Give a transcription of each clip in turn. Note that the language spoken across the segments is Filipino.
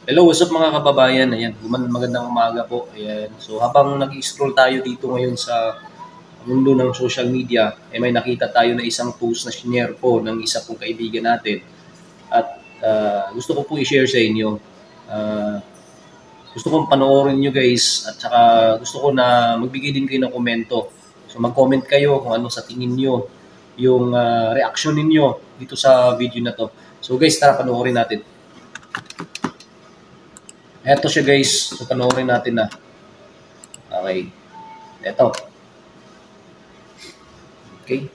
Hello, what's up mga kababayan? Ayan, magandang umaga po. Ayan. So habang nag-scroll tayo dito ngayon sa mundo ng social media, may nakita tayo na isang post na shinare po ng isa pong kaibigan natin. At gusto ko po i-share sa inyo. Ah, Gusto kong panoorin nyo guys at saka gusto ko na magbigay din kayo ng komento. So mag-comment kayo kung ano sa tingin nyo yung reaction ninyo dito sa video na to. So guys, tara panoorin natin. Eto siya guys. So panoorin natin na. Okay. Eto. Okay.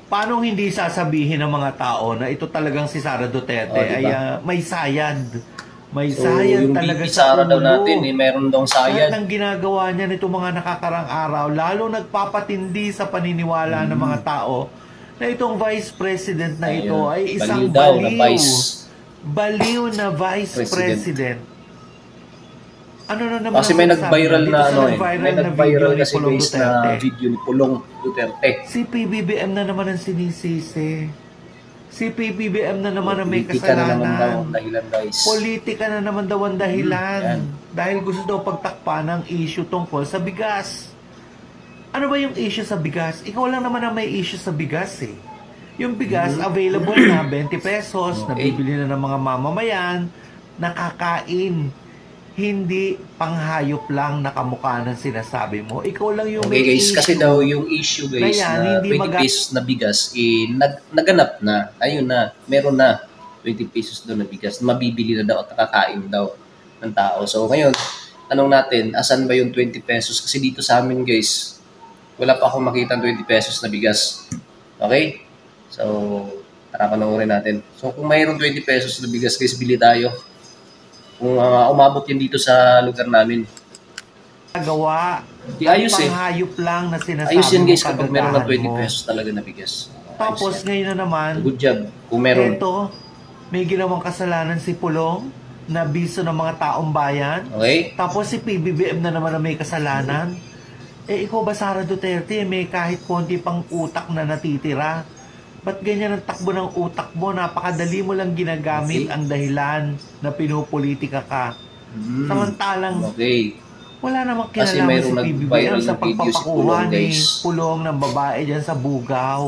Paano hindi sasabihin ng mga tao na ito talagang si Sara Duterte Diba? ay may sayad. May So, sayad yung talaga BP sa Sara daw ulo. natin, meron daw sayad. Lahat ng ginagawa niya nito mga nakakarang araw, lalo nagpapatindi sa paniniwala ng mga tao na itong vice president na ito Ayun. ay isang Baliw daw na baliw. vice Baliw na vice president. Ano na naman Kasi ang may sinasabi nag-viral niya? na Dito sa ano eh. nag-viral May na nag-viral video ni kasi Pulong guys na Duterte. video ni Pulong Duterte. Si PBBM na naman ang sinisisi. Si PBBM na naman ang may Politika na naman daw kasalanan. ang dahilan guys. Politika na naman daw ang dahilan. Yan. Dahil gusto daw pagtakpan ng issue tungkol sa bigas. Ano ba yung issue sa bigas? Ikaw lang naman ang may issue sa bigas eh. Yung bigas available na 20 pesos, nabibili na ng mga mamamayan, nakakain. Hindi panghayop lang na kamukha ng sinasabi mo. Ikaw lang yung Okay may guys, issue. kasi daw yung issue guys Kaya, na hindi 20 pesos na bigas, naganap na. Ayun na, meron na 20 pesos daw na bigas. Mabibili na daw at nakakain daw ng tao. So ngayon, tanong natin, asan ba yung 20 pesos? Kasi dito sa amin guys, wala pa akong makita 20 pesos na bigas. Okay? So, tara panoorin natin. So kung mayroong 20 pesos na bigas guys, bili tayo. Kung umabot yan dito sa lugar namin. Gawa. Di ayos eh. Panghayop lang na sinasabi Ayos yan guys mo, kapag meron ng kagandahan 20 mo. pesos talaga na bigas. Tapos Ayos yan. ngayon na naman, Good job. Kung meron. ito, may ginawang kasalanan si Pulong na biso ng mga taong bayan. Okay? Tapos si PBBM na naman na may kasalanan. Eh ikaw ba Sara Duterte, may kahit konti pang utak na natitira? Ba't ganyan ang takbo ng utak mo? Napakadali mo lang ginagamit ang dahilan na pinupolitika ka. Samantalang Okay. wala namang Kasi kinalaman si mayroong PBBM nag-viral sa na video si pagpapakuha Pulong, ni guys. Pulong ng babae dyan sa Bugaw.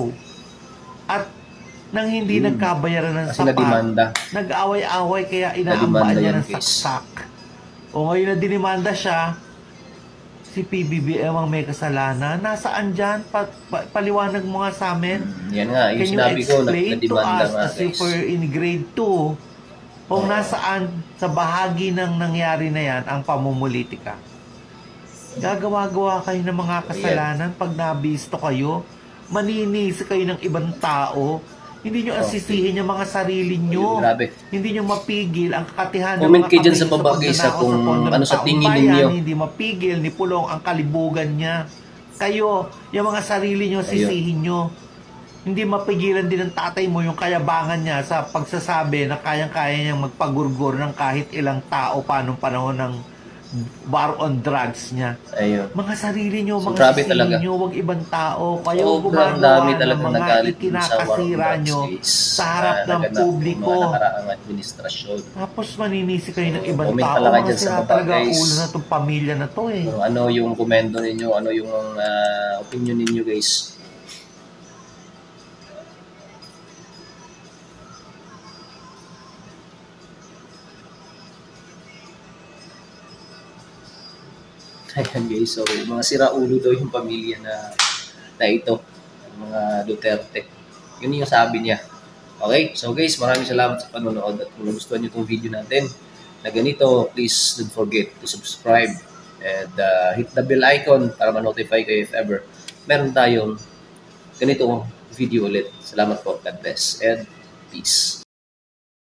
At nang hindi nagkabayaran ng Kasi sapat, nadimanda. nag-away-away kaya inaambaan Nadimanda niya yan, ng guys. saksak. O ngayon na dinimanda siya, si PBBM ang may kasalanan. Nasaan dyan? Paliwanag mo nga sa amin. Yan nga, yung Can you sinabi ko, explain to nadimanda us nga as if guys. we're in grade 2 kung nasaan sa bahagi ng nangyari na yan ang pamumulitika? Gagawa-gawa kayo ng mga kasalanan pag nabisto kayo, maninisi kayo ng ibang tao, hindi nyo asisihin yung mga sarili nyo. Grabe. Hindi nyo mapigil ang kakatihan Comment mga kayo dyan kamay sa baba, guys, pagnanakaw kung pondo ng ano sa taong tingin bayan. ninyo. Hindi mapigil ni Pulong ang kalibugan niya. Kayo, yung mga sarili nyo, sisihin nyo. Hindi mapigilan din ng tatay mo yung kayabangan niya sa pagsasabi na kayang-kaya niyang magpagurgur ng kahit ilang tao pa nung panahon ng war on drugs niya. Ayun. Mga sarili nyo, So, mga grabe sisihin talaga. nyo, wag ibang tao. Kayo Sobrang gumagawa dami ng talaga mga nagalit dun sa war on ikinakasira drugs, nyo guys. sa harap ng Naganap yung publiko. mga nakaraang administrasyon. Tapos maninisi kayo ng ibang Comment tao. talaga Mga dyan sa sila baba, talaga guys. ulo na itong pamilya na to eh. Kung ano yung komento ninyo, ano yung opinion ninyo guys. Ayan guys, so mga siraulo daw yung pamilya na ito, mga Duterte. Yun yung sabi niya. Okay, so guys, maraming salamat sa panonood at kung nagustuhan nyo itong video natin na ganito, please don't forget to subscribe and hit the bell icon para ma-notify kayo if ever meron tayong ganitong video ulit. Salamat po, God bless and peace.